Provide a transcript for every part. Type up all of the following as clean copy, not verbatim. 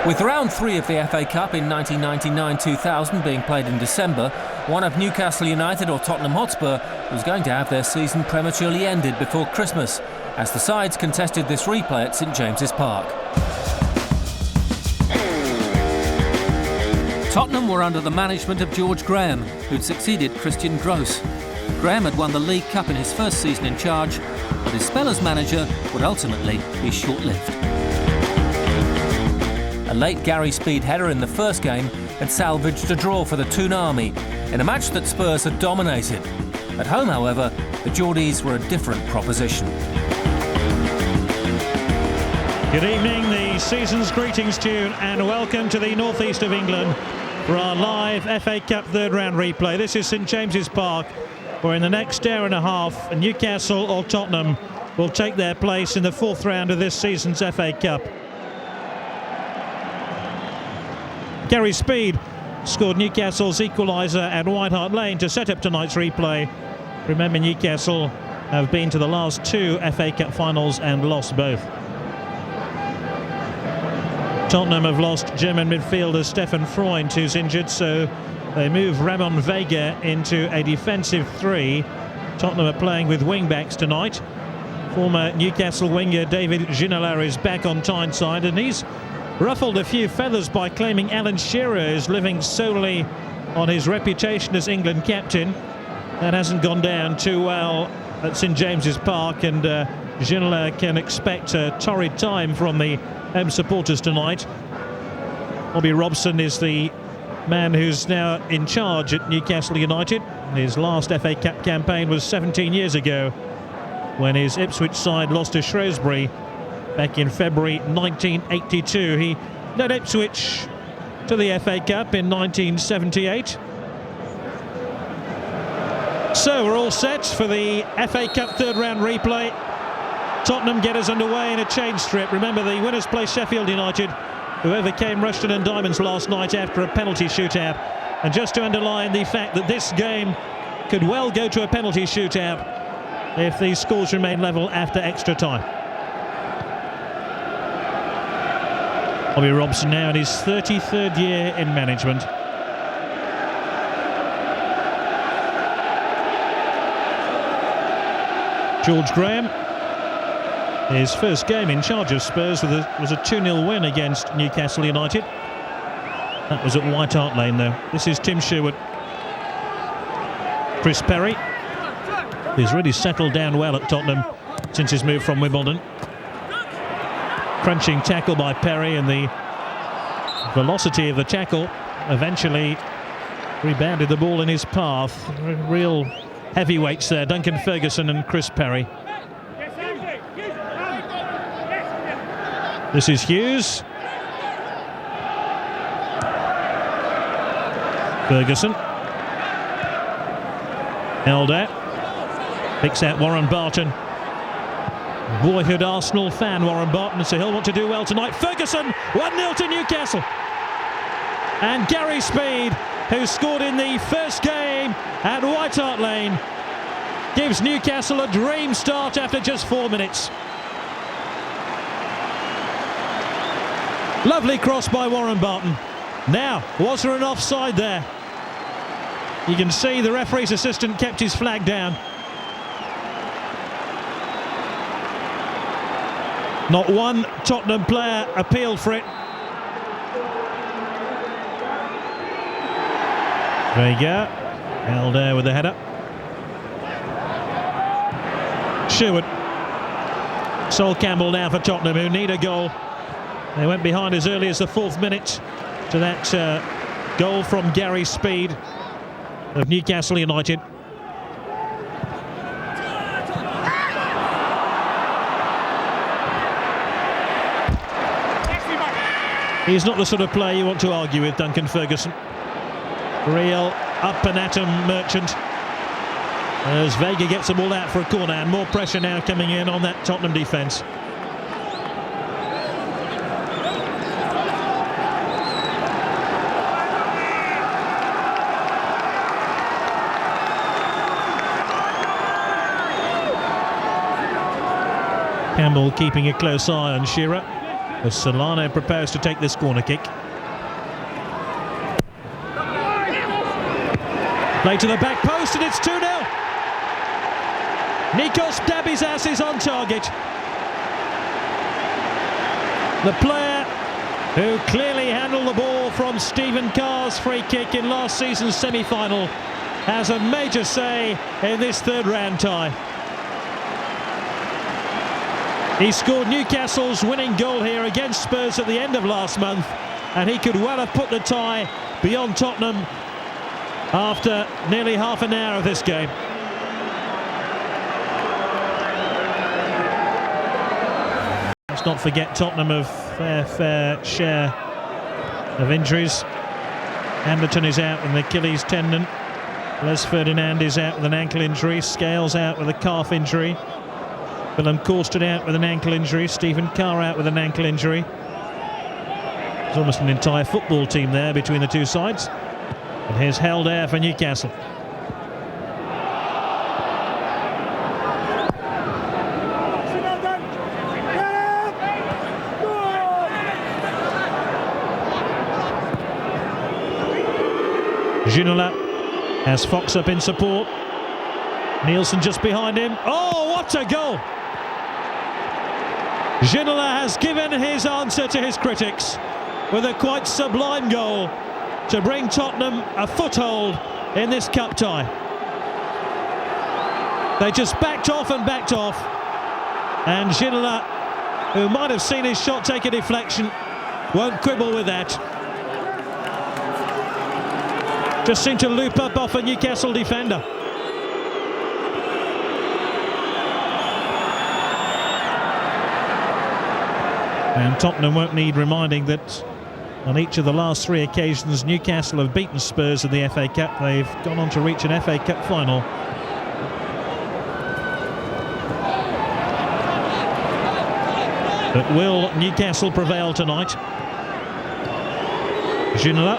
With round 3 of the FA Cup in 1999-2000 being played in December, one of Newcastle United or Tottenham Hotspur was going to have their season prematurely ended before Christmas, as the sides contested this replay at St James's Park. Tottenham were under the management of George Graham, who'd succeeded Christian Gross. Graham had won the League Cup in his first season in charge, but his spell as manager would ultimately be short-lived. A late Gary Speed header in the first game had salvaged a draw for the Toon Army in a match that Spurs had dominated. At home, however, the Geordies were a different proposition. Good evening, the season's greetings to you, and welcome to the northeast of England for our live FA Cup third round replay. This is St James's Park, where in the next hour and a half, Newcastle or Tottenham will take their place in the fourth round of this season's FA Cup. Gary Speed scored Newcastle's equaliser at White Hart Lane to set up tonight's replay. Remember, Newcastle have been to the last two FA Cup finals and lost both. Tottenham have lost German midfielder Stefan Freund, who's injured, so they move Ramon Vega into a defensive three. Tottenham are playing with wing-backs tonight. Former Newcastle winger David Ginola is back on Tyneside, and he's ruffled a few feathers by claiming Alan Shearer is living solely on his reputation as England captain. That hasn't gone down too well at St James's Park, and Ginola can expect a torrid time from the home supporters tonight. Bobby Robson is the man who's now in charge at Newcastle United. His last FA Cup campaign was 17 years ago, when his Ipswich side lost to Shrewsbury back in February 1982. He led Ipswich to the FA Cup in 1978. So we're all set for the FA Cup third round replay. Tottenham get us underway in a change strip. Remember, the winners play Sheffield United, who overcame Rushden and Diamonds last night after a penalty shootout. And just to underline the fact that this game could well go to a penalty shootout if the scores remain level after extra time. Bobby Robson now in his 33rd year in management. George Graham, his first game in charge of Spurs was a 2-0 win against Newcastle United. That was at White Hart Lane, though. This is Tim Sherwood. Chris Perry, who's really settled down well at Tottenham since his move from Wimbledon. Crunching tackle by Perry, and the velocity of the tackle eventually rebounded the ball in his path. Real heavyweights there, Duncan Ferguson and Chris Perry. This is Hughes. Ferguson. Held out. Picks out Warren Barton. Boyhood Arsenal fan, Warren Barton, so he'll want to do well tonight. Ferguson, 1-0 to Newcastle. And Gary Speed, who scored in the first game at White Hart Lane, gives Newcastle a dream start after just 4 minutes. Lovely cross by Warren Barton. Now, was there an offside there? You can see the referee's assistant kept his flag down. Not one Tottenham player appealed for it. Vega held there with the header. Sherwood. Sol Campbell now for Tottenham, who need a goal. They went behind as early as the 4th minute to that goal from Gary Speed of Newcastle United. He's not the sort of player you want to argue with, Duncan Ferguson. Real up and at 'em merchant. As Vega gets the ball out for a corner, and more pressure now coming in on that Tottenham defence. Campbell keeping a close eye on Shearer. as Solano prepares to take this corner kick. Play to the back post and it's 2-0. Nikos Dabizas is on target. The player who clearly handled the ball from Stephen Carr's free kick in last season's semi-final has a major say in this third round tie. He scored Newcastle's winning goal here against Spurs at the end of last month, and he could well have put the tie beyond Tottenham after nearly half an hour of this game. Let's not forget Tottenham have fair share of injuries. Anderton is out with an Achilles tendon. Les Ferdinand is out with an ankle injury. Scales out with a calf injury. Willem Korsted out with an ankle injury. Stephen Carr out with an ankle injury. There's almost an entire football team there between the two sides. And here's Helder for Newcastle. Ginola has Fox up in support. Nielsen just behind him. Oh, what a goal! Ginola has given his answer to his critics with a quite sublime goal to bring Tottenham a foothold in this cup tie. They just backed off and backed off, and Ginola, who might have seen his shot take a deflection, won't quibble with that. Just seemed to loop up off a Newcastle defender. And Tottenham won't need reminding that on each of the last three occasions Newcastle have beaten Spurs in the FA Cup. They've gone on to reach an FA Cup final. But will Newcastle prevail tonight? Ginola.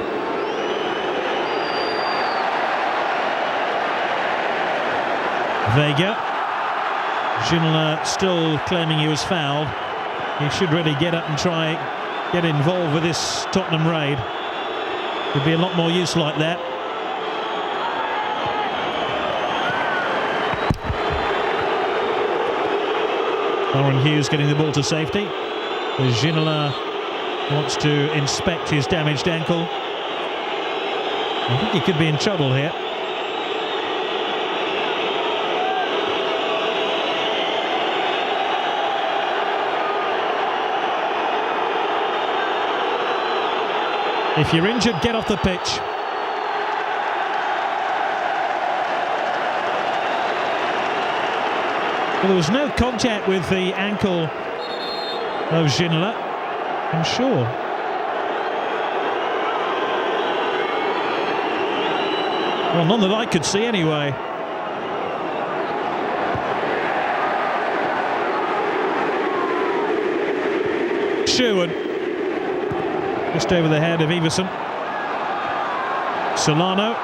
Vega. Ginola still claiming he was fouled. He should really get up and try get involved with this Tottenham raid. Could be a lot more use like that. Lauren Hughes getting the ball to safety. As Ginola wants to inspect his damaged ankle. I think he could be in trouble here. If you're injured, get off the pitch. Well, there was no contact with the ankle of Ginola, I'm sure. Well, none that I could see anyway. Sherwood. Just over the head of Everson. Solano.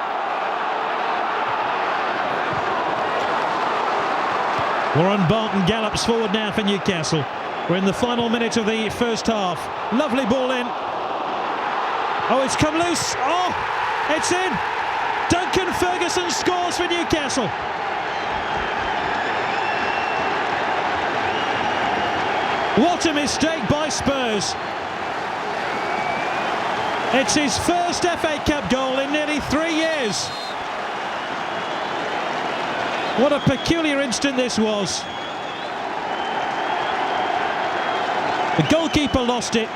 Warren Barton gallops forward now for Newcastle. We're in the final minute of the first half. Lovely ball in. Oh, it's come loose. Oh, it's in. Duncan Ferguson scores for Newcastle. What a mistake by Spurs. It's his first FA Cup goal in nearly 3 years. What a peculiar instant this was. The goalkeeper lost it,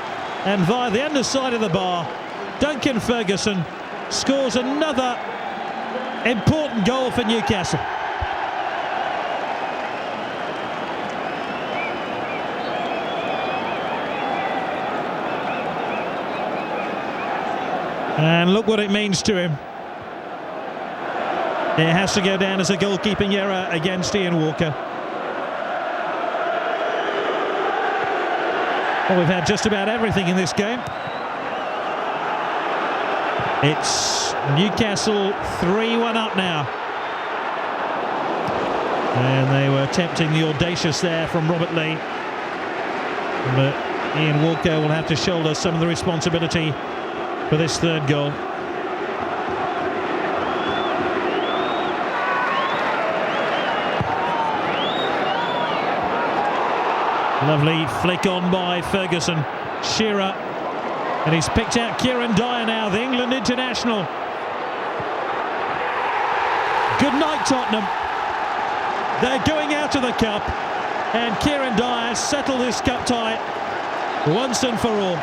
and via the underside of the bar, Duncan Ferguson scores another important goal for Newcastle. And look what it means to him. It has to go down as a goalkeeping error against Ian Walker. Well, we've had just about everything in this game. It's Newcastle 3-1 up now. And they were tempting the audacious there from Robert Lee. But Ian Walker will have to shoulder some of the responsibility for this third goal. Lovely flick on by Ferguson. Shearer. And he's picked out Kieran Dyer now, the England international. Good night, Tottenham. They're going out of the cup. And Kieran Dyer settled this cup tie once and for all.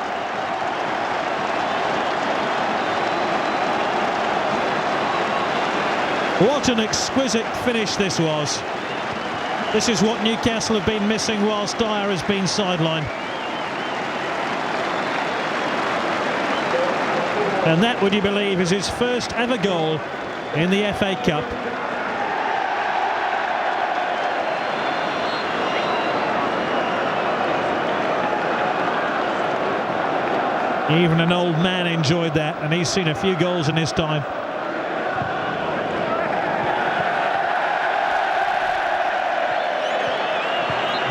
What an exquisite finish this was. This is what Newcastle have been missing whilst Dyer has been sidelined. And that, would you believe, is his first ever goal in the FA Cup. Even an old man enjoyed that, and he's seen a few goals in his time.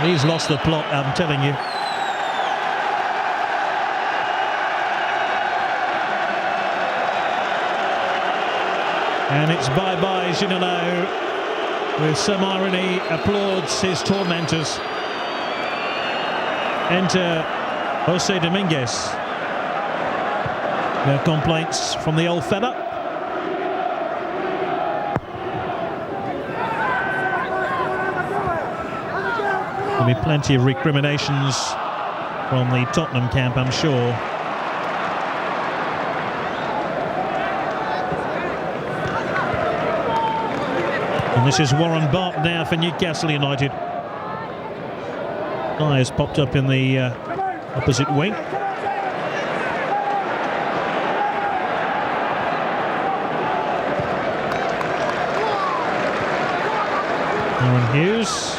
He's lost the plot, I'm telling you. And it's bye-bye, Ginola, with some irony, applauds his tormentors. Enter Jose Dominguez. No complaints from the old fella. There'll be plenty of recriminations from the Tottenham camp, I'm sure. And this is Warren Bart now for Newcastle United. Guy has popped up in the opposite wing. Aaron Hughes.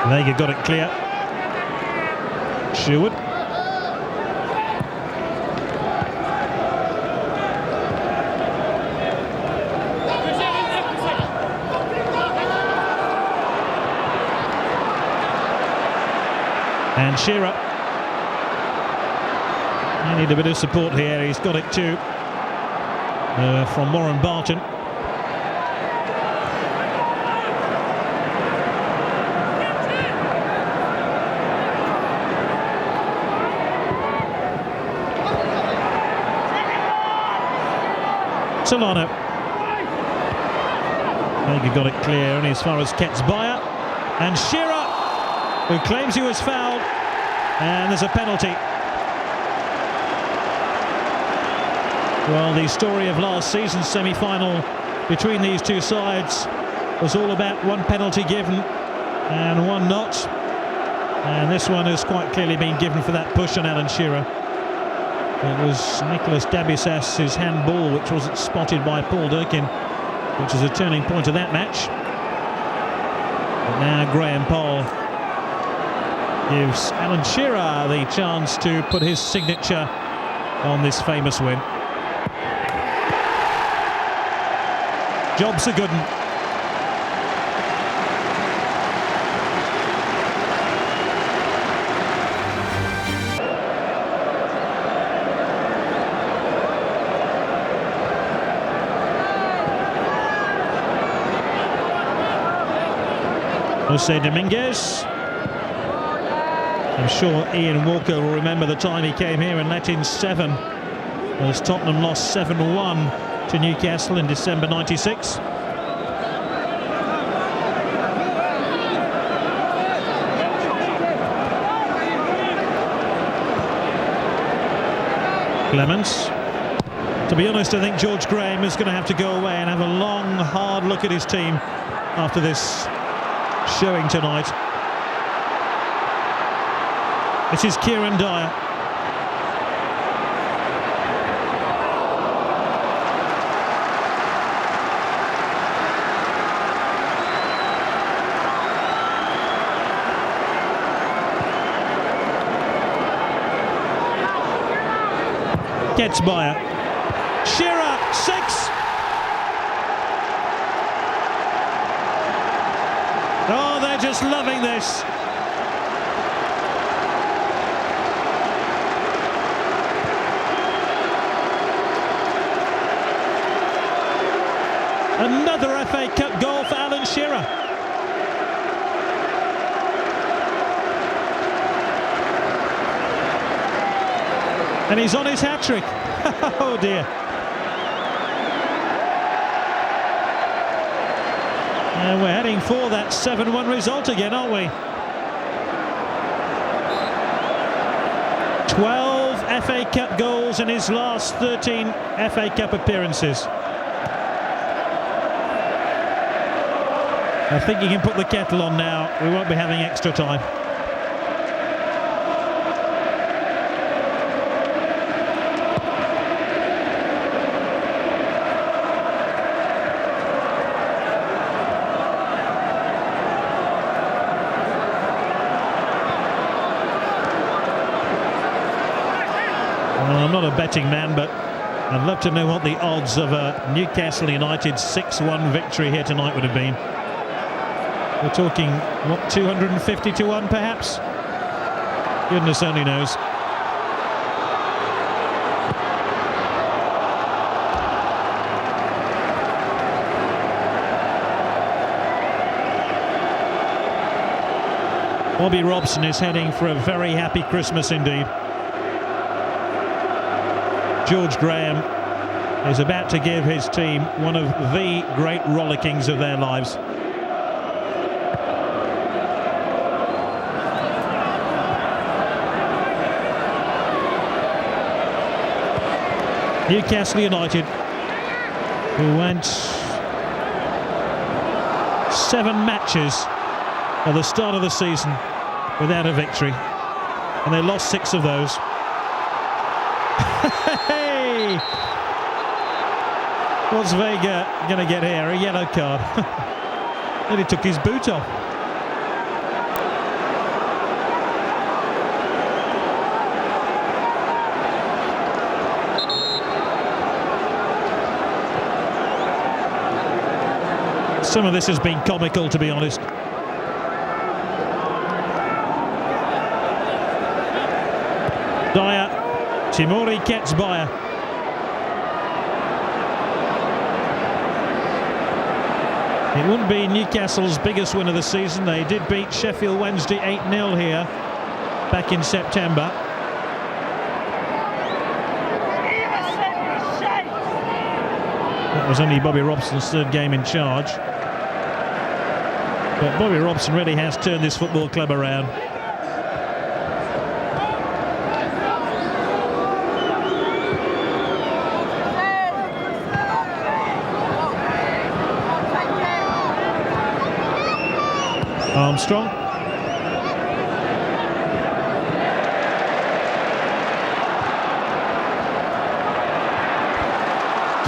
Vega got it clear. Sherwood. And Shearer. I need a bit of support here. He's got it too from Warren Barton. Solano. Vega got it clear only as far as Ketsbaia. And Shearer, who claims he was fouled. And there's a penalty. Well, the story of last season's semi-final between these two sides was all about one penalty given and one not. And this one has quite clearly been given for that push on Alan Shearer. It was Nicholas Dabisas's handball which wasn't spotted by Paul Durkin, which is a turning point of that match. But now Graham Poll gives Alan Shearer the chance to put his signature on this famous win. Job's a good one. Jose Dominguez. I'm sure Ian Walker will remember the time he came here and let in 7 as Tottenham lost 7-1 to Newcastle in December '96. Clements. To be honest, I think George Graham is going to have to go away and have a long, hard look at his team after this showing tonight. This is Kieran Dyer. Gets by it. Shearer, 6. Oh, they're just loving this. Another FA Cup goal for Alan Shearer. And he's on his hat-trick. Oh dear. And we're heading for that 7-1 result again, aren't we? 12 FA Cup goals in his last 13 FA Cup appearances. I think you can put the kettle on now. We won't be having extra time. Well, I'm not a betting man, but I'd love to know what the odds of a Newcastle United 6-1 victory here tonight would have been. We're talking, what, 250 to 1 perhaps? Goodness only knows. Bobby Robson is heading for a very happy Christmas indeed. George Graham is about to give his team one of the great rollickings of their lives. Newcastle United, who went 7 matches at the start of the season without a victory, and they lost 6 of those. Hey! What's Vega going to get here? A yellow card. Then he took his boot off. Some of this has been comical, to be honest. Dyer, Timori gets by. It wouldn't be Newcastle's biggest win of the season. They did beat Sheffield Wednesday 8-0 here back in September. That was only Bobby Robson's 3rd game in charge. But Bobby Robson really has turned this football club around. Armstrong.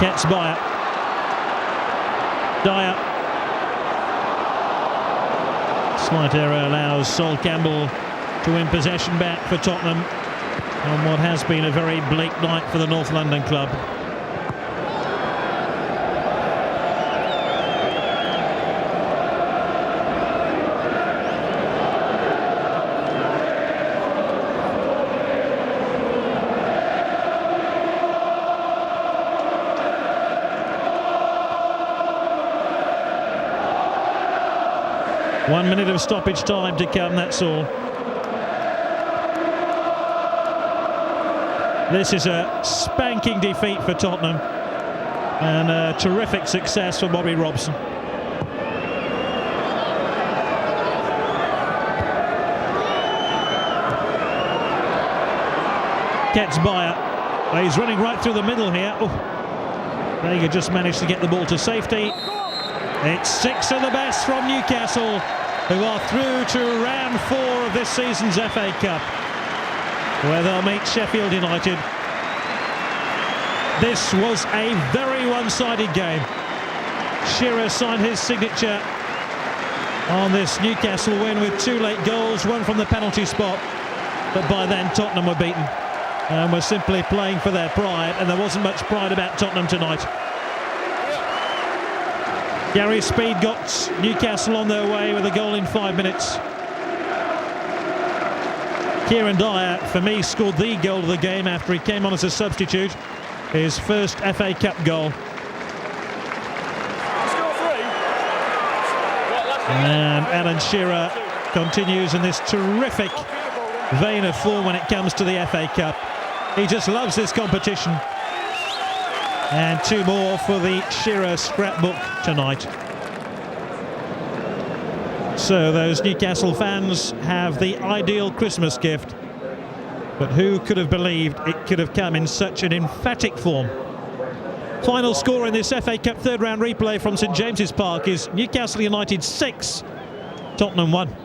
Gets by it. Dyer. Slight error allows Sol Campbell to win possession back for Tottenham on what has been a very bleak night for the North London club. One minute of stoppage time to come, that's all. This is a spanking defeat for Tottenham and a terrific success for Bobby Robson. Gets by it. Well, he's running right through the middle here. Oh, Vega just managed to get the ball to safety. It's 6 of the best from Newcastle, who are through to round 4 of this season's FA Cup, where they'll meet Sheffield United. This was a very one-sided game. Shearer signed his signature on this Newcastle win with 2 late goals, one from the penalty spot, but by then Tottenham were beaten. and were simply playing for their pride, and there wasn't much pride about Tottenham tonight. Gary Speed got Newcastle on their way with a goal in 5 minutes. Kieran Dyer, for me, scored the goal of the game after he came on as a substitute. His first FA Cup goal. And Alan Shearer continues in this terrific vein of form when it comes to the FA Cup. He just loves this competition. And 2 more for the Shearer scrapbook tonight. So those Newcastle fans have the ideal Christmas gift. But who could have believed it could have come in such an emphatic form? Final score in this FA Cup third round replay from St James's Park is Newcastle United 6, Tottenham 1.